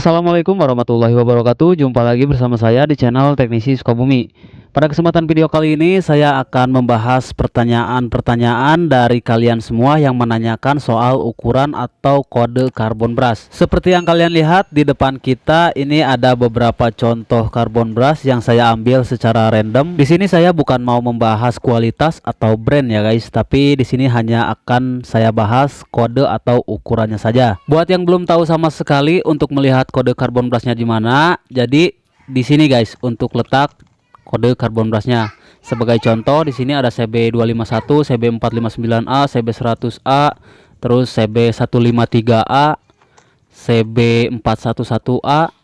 Assalamualaikum warahmatullahi wabarakatuh. Jumpa lagi bersama saya di channel Teknisi Sukabumi. Pada kesempatan video kali ini saya akan membahas pertanyaan-pertanyaan dari kalian semua yang menanyakan soal ukuran atau kode karbon brush. Seperti yang kalian lihat di depan kita, ini ada beberapa contoh karbon brush yang saya ambil secara random. Di sini saya bukan mau membahas kualitas atau brand ya guys, tapi di sini hanya akan saya bahas kode atau ukurannya saja. Buat yang belum tahu sama sekali untuk melihat kode karbon brushnya di mana, jadi di sini guys untuk letak kode karbon brushnya. Sebagai contoh di sini ada CB251, CB459A, CB100A, terus CB153A, CB411A,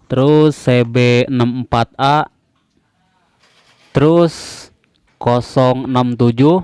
terus CB64A, terus 067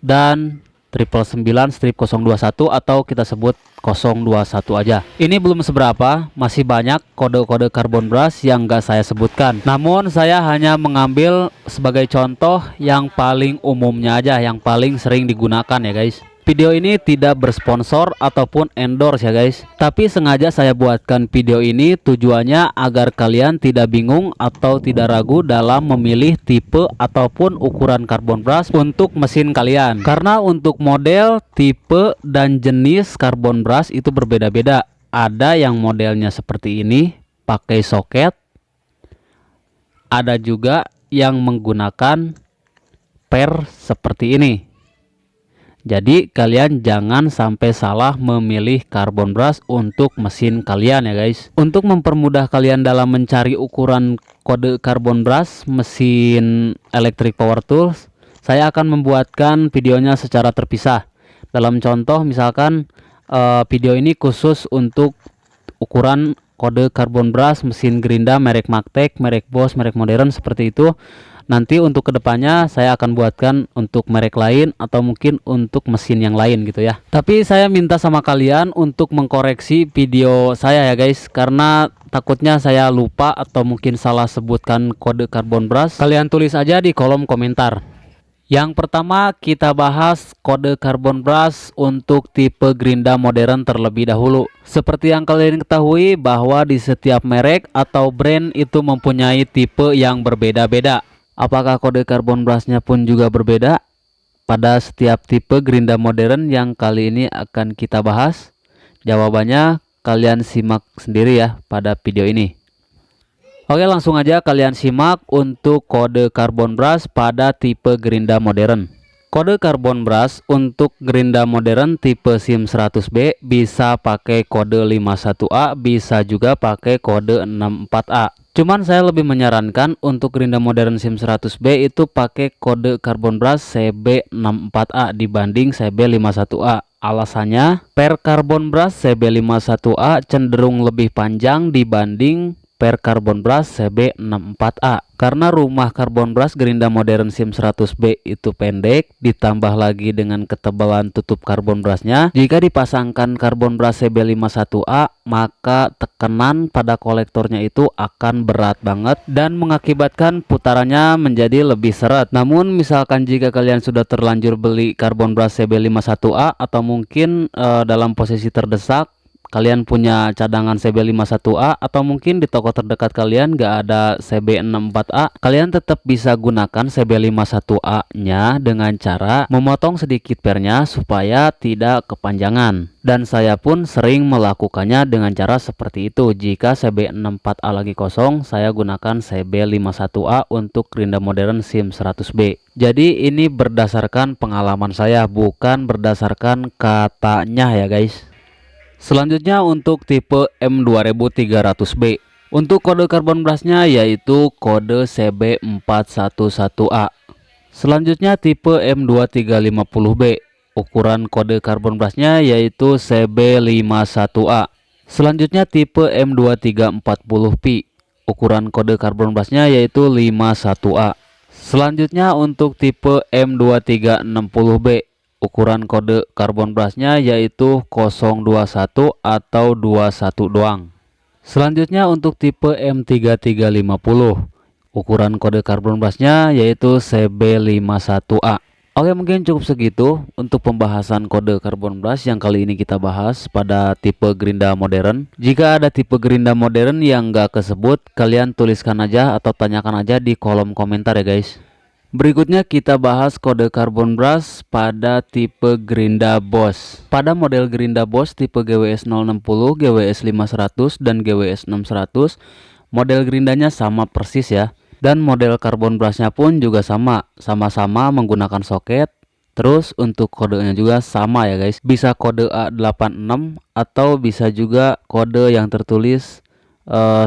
dan 999-021 atau kita sebut 021 aja. Ini belum seberapa, masih banyak kode-kode karbon brush yang gak saya sebutkan. Namun saya hanya mengambil sebagai contoh yang paling umumnya aja, yang paling sering digunakan ya guys. Video ini tidak bersponsor ataupun endorse ya guys, tapi sengaja saya buatkan video ini tujuannya agar kalian tidak bingung atau tidak ragu dalam memilih tipe ataupun ukuran karbon brush untuk mesin kalian. Karena untuk model, tipe, dan jenis karbon brush itu berbeda-beda. Ada yang modelnya seperti ini, pakai soket. Ada juga yang menggunakan per seperti ini. Jadi kalian jangan sampai salah memilih karbon brush untuk mesin kalian ya guys. Untuk mempermudah kalian dalam mencari ukuran kode karbon brush mesin electric power tools, saya akan membuatkan videonya secara terpisah. Dalam contoh misalkan video ini khusus untuk ukuran kode karbon brush mesin gerinda merek Magtech, merek Bosch, merek modern seperti itu. Nanti untuk kedepannya saya akan buatkan untuk merek lain atau mungkin untuk mesin yang lain gitu ya. Tapi saya minta sama kalian untuk mengkoreksi video saya ya guys, karena takutnya saya lupa atau mungkin salah sebutkan kode karbon brush. Kalian tulis aja di kolom komentar. Yang pertama kita bahas kode karbon brush untuk tipe gerinda modern terlebih dahulu. Seperti yang kalian ketahui bahwa di setiap merek atau brand itu mempunyai tipe yang berbeda-beda. Apakah kode karbon brushnya pun juga berbeda pada setiap tipe gerinda modern yang kali ini akan kita bahas? Jawabannya kalian simak sendiri ya pada video ini. Oke, langsung aja kalian simak untuk kode karbon brush pada tipe gerinda modern. Kode karbon brush untuk gerinda modern tipe SIM 100B bisa pakai kode 51A, bisa juga pakai kode 64A. Cuman saya lebih menyarankan untuk gerinda modern SIM 100B itu pakai kode karbon brush CB64A dibanding CB51A. Alasannya, per karbon brush CB51A cenderung lebih panjang dibanding per karbon brush CB64A. Karena rumah karbon brush gerinda modern SIM 100B itu pendek, ditambah lagi dengan ketebalan tutup karbon brushnya, jika dipasangkan karbon brush CB51A, maka tekanan pada kolektornya itu akan berat banget dan mengakibatkan putarannya menjadi lebih seret. Namun misalkan jika kalian sudah terlanjur beli karbon brush CB51A atau mungkin dalam posisi terdesak, kalian punya cadangan CB51A atau mungkin di toko terdekat kalian gak ada CB64A, kalian tetap bisa gunakan CB51A nya dengan cara memotong sedikit pernya supaya tidak kepanjangan. Dan saya pun sering melakukannya dengan cara seperti itu. Jika CB64A lagi kosong, saya gunakan CB51A untuk gerinda modern SIM 100B. Jadi ini berdasarkan pengalaman saya, bukan berdasarkan katanya ya guys. Selanjutnya untuk tipe M2300B. Untuk kode karbon brushnya yaitu kode CB411A. Selanjutnya tipe M2350B. Ukuran kode karbon brushnya yaitu CB51A. Selanjutnya tipe M2340P. Ukuran kode karbon brushnya yaitu 51A. Selanjutnya untuk tipe M2360B. Ukuran kode karbon brushnya yaitu 021 atau 21 doang. Selanjutnya untuk tipe M3350. Ukuran kode karbon brushnya yaitu CB51A. Oke, mungkin cukup segitu untuk pembahasan kode Carbon Brush yang kali ini kita bahas pada tipe gerinda modern. Jika ada tipe gerinda modern yang nggak kesebut, kalian tuliskan aja atau tanyakan aja di kolom komentar ya guys. Berikutnya kita bahas kode Carbon Brush pada tipe gerinda Boss. Pada model gerinda Boss tipe GWS 060, GWS 5100, dan GWS 6100, model gerindanya sama persis ya. Dan model Carbon Brushnya pun juga sama-sama menggunakan soket. Terus untuk kodenya juga sama ya guys, bisa kode A86 atau bisa juga kode yang tertulis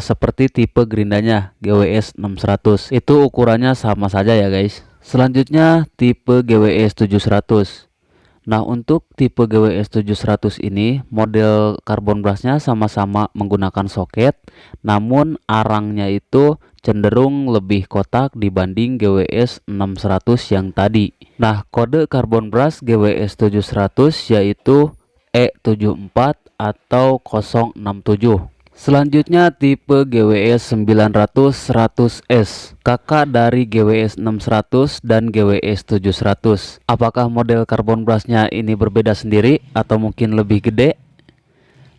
seperti tipe gerindanya GWS 6100. Itu ukurannya sama saja ya guys. Selanjutnya tipe GWS 700. Nah, untuk tipe GWS 700 ini model Carbon Brushnya sama-sama menggunakan soket, namun arangnya itu cenderung lebih kotak dibanding GWS 600 yang tadi. Nah, kode Carbon Brush GWS 700 yaitu E74 atau 067. Selanjutnya tipe GWS 900-100S, kakak dari GWS 600 dan GWS 700. Apakah model Carbon Brushnya ini berbeda sendiri atau mungkin lebih gede?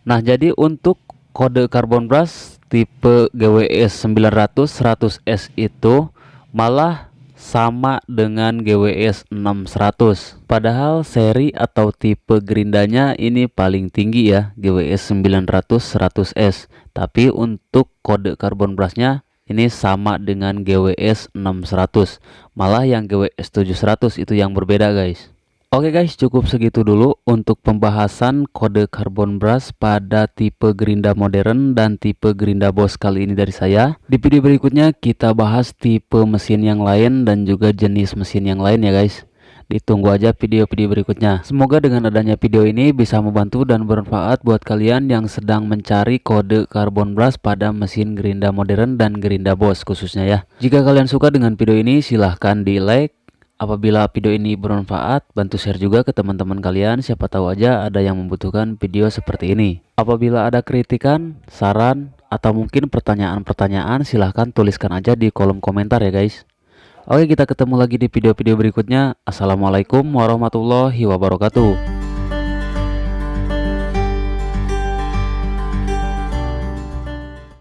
Nah, jadi untuk kode Carbon Brush tipe GWS 900-100S itu malah sama dengan GWS 600. Padahal seri atau tipe gerindanya ini paling tinggi ya, GWS 900-100S. Tapi untuk kode Carbon Brushnya ini sama dengan GWS 600. Malah yang GWS 700 itu yang berbeda guys. Oke guys, cukup segitu dulu untuk pembahasan kode Carbon Brush pada tipe gerinda modern dan tipe gerinda Boss kali ini dari saya. Di video berikutnya kita bahas tipe mesin yang lain dan juga jenis mesin yang lain ya guys. Ditunggu aja video-video berikutnya. Semoga dengan adanya video ini bisa membantu dan bermanfaat buat kalian yang sedang mencari kode Carbon Brush pada mesin gerinda modern dan gerinda Boss khususnya ya. Jika kalian suka dengan video ini silahkan di like. Apabila video ini bermanfaat, bantu share juga ke teman-teman kalian, siapa tahu aja ada yang membutuhkan video seperti ini. Apabila ada kritikan, saran, atau mungkin pertanyaan-pertanyaan, silahkan tuliskan aja di kolom komentar ya guys. Oke, kita ketemu lagi di video-video berikutnya. Assalamualaikum warahmatullahi wabarakatuh.